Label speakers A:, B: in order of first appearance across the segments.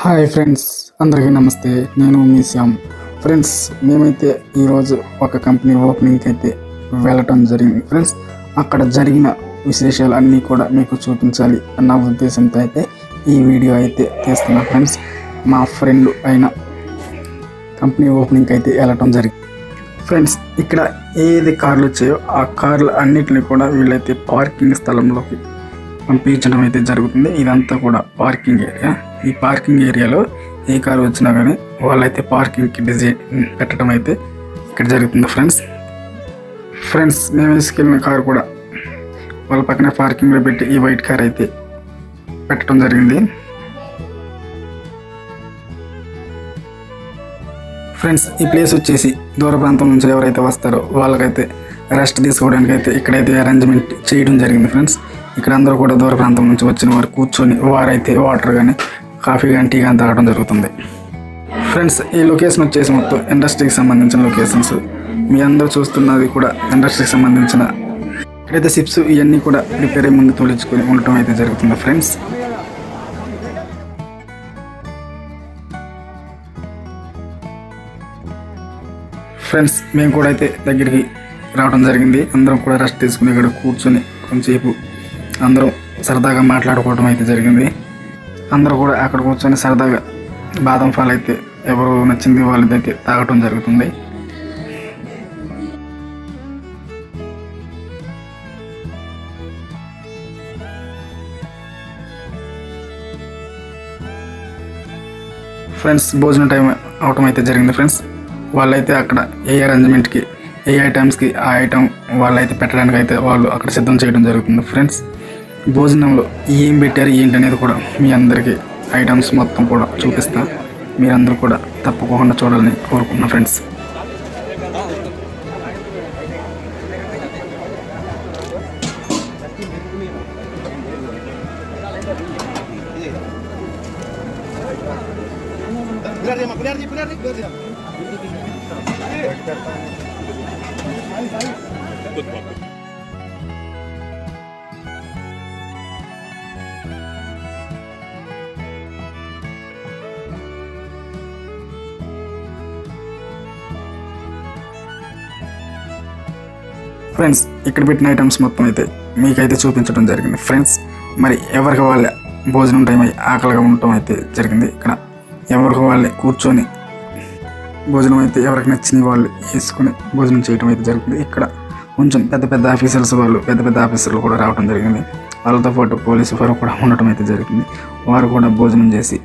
A: Hi friends, అందరికీ నమస్తే. నేను మీ శ్యామ్. ఫ్రెండ్స్, మేమైతే ఈరోజు ఒక కంపెనీ ఓపెనింగ్కి అయితే వెళ్ళటం జరిగింది. ఫ్రెండ్స్, అక్కడ జరిగిన విశేషాలు అన్నీ కూడా మీకు చూపించాలి అన్న ఉద్దేశంతో అయితే ఈ వీడియో అయితే తీస్తున్నా. ఫ్రెండ్స్, మా ఫ్రెండ్ అయిన కంపెనీ ఓపెనింగ్కి అయితే వెళ్ళటం జరిగింది. ఫ్రెండ్స్, ఇక్కడ ఏది కార్లు వచ్చాయో ఆ కార్లు అన్నిటిని కూడా వీళ్ళైతే పార్కింగ్ స్థలంలోకి పంపించడం అయితే జరుగుతుంది. ఇదంతా కూడా పార్కింగ్ ఏరియా. ఈ పార్కింగ్ ఏరియాలో ఏ కారు వచ్చినా కానీ వాళ్ళైతే పార్కింగ్కి డిజైన్ పెట్టడం అయితే ఇక్కడ జరుగుతుంది. ఫ్రెండ్స్ మేము వేసుకెళ్ళిన కారు కూడా వాళ్ళ పక్కన పార్కింగ్లో పెట్టి ఈ వైట్ కార్ అయితే పెట్టడం జరిగింది. ఫ్రెండ్స్, ఈ ప్లేస్ వచ్చేసి దూర ప్రాంతం నుంచి ఎవరైతే వస్తారో వాళ్ళకైతే రెస్ట్ తీసుకోవడానికి అయితే ఇక్కడైతే అరేంజ్మెంట్ చేయడం జరిగింది. ఫ్రెండ్స్, ఇక్కడ అందరూ కూడా దూర ప్రాంతం నుంచి వచ్చిన వారు కూర్చొని వారైతే వాటర్ కానీ కాఫీ కానీ టీ కానీ తాగడం జరుగుతుంది. ఫ్రెండ్స్, ఈ లొకేషన్ వచ్చేసి మొత్తం ఇండస్ట్రీకి సంబంధించిన లొకేషన్స్. మీ అందరూ చూస్తున్నది కూడా ఇండస్ట్రీకి సంబంధించిన ఇక్కడైతే షిప్స్ ఇవన్నీ కూడా ప్రిపేర్ అయ్యి ముందు తోలించుకొని ఉండటం అయితే జరుగుతుంది. ఫ్రెండ్స్, మేము కూడా అయితే దగ్గరికి రావడం జరిగింది. అందరం కూడా రెస్ట్ తీసుకుని ఇక్కడ కూర్చొని కొంచెంసేపు అందరం సరదాగా మాట్లాడుకోవడం అయితే జరిగింది. అందరూ కూడా అక్కడ కూర్చొని సరదాగా బాదం పాలు అయితే ఎవరు నచ్చింది వాళ్ళదైతే తాగటం జరుగుతుంది. ఫ్రెండ్స్, భోజనం టైం అవటం అయితే జరిగింది. ఫ్రెండ్స్, వాళ్ళైతే అక్కడ ఏ అరేంజ్మెంట్కి ఏ ఐటమ్స్కి ఆ ఐటమ్ వాళ్ళైతే పెట్టడానికి అయితే వాళ్ళు అక్కడ సిద్ధం చేయడం జరుగుతుంది. ఫ్రెండ్స్, భోజనంలో ఏం పెట్టారు ఏంటి అనేది కూడా మీ అందరికీ ఐటమ్స్ మొత్తం కూడా చూపిస్తా. మీరందరూ కూడా తప్పకుండా చూడాలని కోరుకుంటున్నా. ఫ్రెండ్స్, ఫ్రెండ్స్, ఇక్కడ పెట్టిన ఐటమ్స్ మొత్తం అయితే మీకైతే చూపించడం జరిగింది. ఫ్రెండ్స్, మరి ఎవరికి వాళ్ళే భోజనం టైం అయ్యి ఆకలిగా ఉండటం అయితే జరిగింది. ఇక్కడ ఎవరికి వాళ్ళే కూర్చొని భోజనం అయితే ఎవరికి నచ్చిన వాళ్ళు వేసుకొని భోజనం చేయడం అయితే జరుగుతుంది. ఇక్కడ కొంచెం పెద్ద పెద్ద ఆఫీసర్లు కూడా రావడం జరిగింది. వాళ్ళతో పాటు పోలీసు వారు కూడా ఉండటం అయితే జరిగింది. వారు కూడా భోజనం చేసి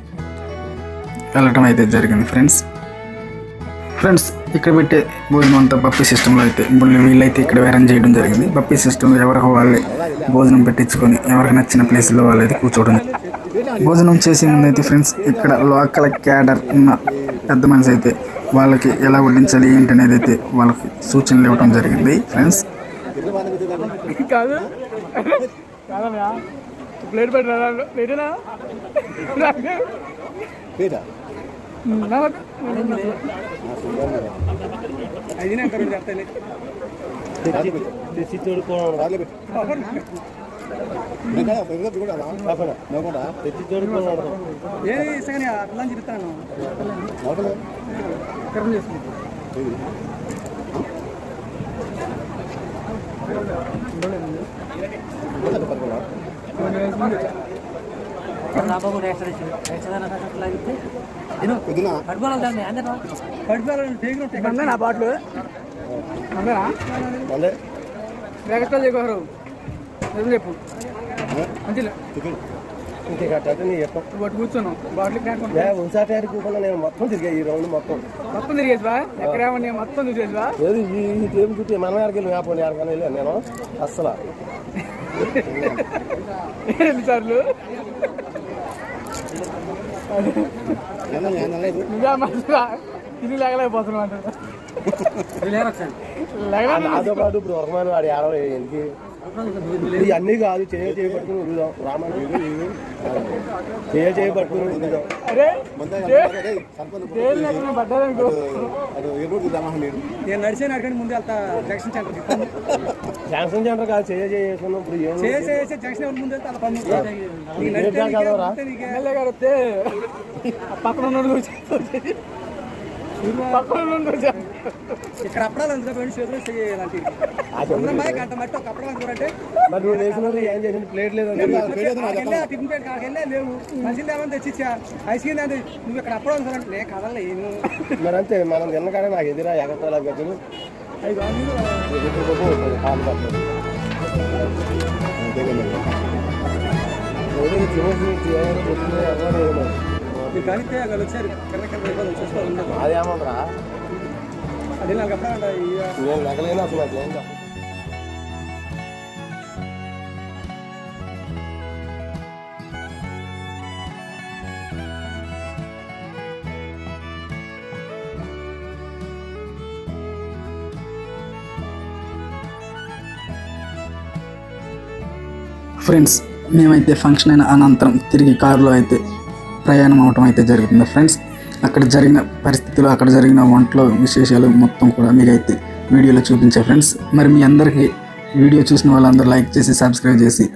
A: వెళ్ళటం అయితే జరిగింది. ఫ్రెండ్స్, ఇక్కడ పెట్టే భోజనం అంతా బఫే సిస్టంలో అయితే వీళ్ళైతే ఇక్కడ అరేంజ్ చేయడం జరిగింది. బఫే సిస్టంలో ఎవరికి వాళ్ళే భోజనం పెట్టించుకొని ఎవరికి నచ్చిన ప్లేస్లో వాళ్ళైతే కూర్చోవడం. భోజనం చేసే ముందైతే ఫ్రెండ్స్, ఇక్కడ లోకల్ క్యాడర్ ఉన్న పెద్ద మనిషి అయితే వాళ్ళకి ఎలా వడ్డించాలి ఏంటి అనేది అయితే వాళ్ళకి సూచనలు ఇవ్వడం జరిగింది. ఫ్రెండ్స్, చెప్పు కూర్చున్నాం మొత్తం తిరిగా ఈ రౌండ్ మొత్తం తిరిగేసివా ఎక్కడ మొత్తం చూసేసివా ఈ టైం చుట్టి మన గారికి వెళ్ళి ఆడకని వెళ్ళాను నేను అస్సలు ఎన్నిసార్లు ఇది లేగలేకపోతున్నాం అంటే నాతో పాటు ఇప్పుడు వర్గమాను వాడి ఆడవ ఎందుకు ఇవన్నీ కాదు చేయబట్టుకుని ఉరుదాం రామన్ చేయబట్టుకుని ఉరుదాం నేను నడిచే నడకండి ముందు వెళ్తా ఎలక్షన్ సెంటర్
B: జంక్షన్ సెంటర్ కాదు చేసుకున్నాం ఇప్పుడు
C: జంక్షన్ ఎవరి ముందు వెళ్తే అలా పని ఇక్కడ అప్పడాలు అందులో పోయి చేతులు చేయాలంటే గంట మట్టి ఒక అప్పడాలు అనుకోరంటే
B: మరి నువ్వు వేసినది ఏం చేసింది ప్లేట్ లేదు
C: టిఫిన్ ప్లేట్ కాడికి వెళ్ళా లేవు మంచిగా ఏమని తెచ్చిచ్చా ఐస్ క్రీమ్ అది నువ్వు ఇక్కడ అప్పడాలు అనుకోరంటే లే కదలే
B: మరి అంతే మనం తిన్నకాడే నాకు ఎదురా ఎగతాల గతులు
C: 5 కలిస్తే అక్కడ వచ్చారు
B: అదేమరా
C: అదే నాకు అప్పుడే
B: నేను నగలేను అసలు నాకు ఏం చెప్పు
A: ఫ్రెండ్స్ మేమైతే ఫంక్షన్ అయిన అనంతరం తిరిగి కారులో అయితే ప్రయాణం అవటం అయితే జరుగుతుంది ఫ్రెండ్స్. అక్కడ జరిగిన పరిస్థితులు, అక్కడ జరిగిన వంటలో విశేషాలు మొత్తం కూడా మీకైతే వీడియోలో చూపించే ఫ్రెండ్స్. మరి మీ అందరికీ వీడియో చూసిన వాళ్ళందరూ లైక్ చేసి సబ్స్క్రైబ్ చేసి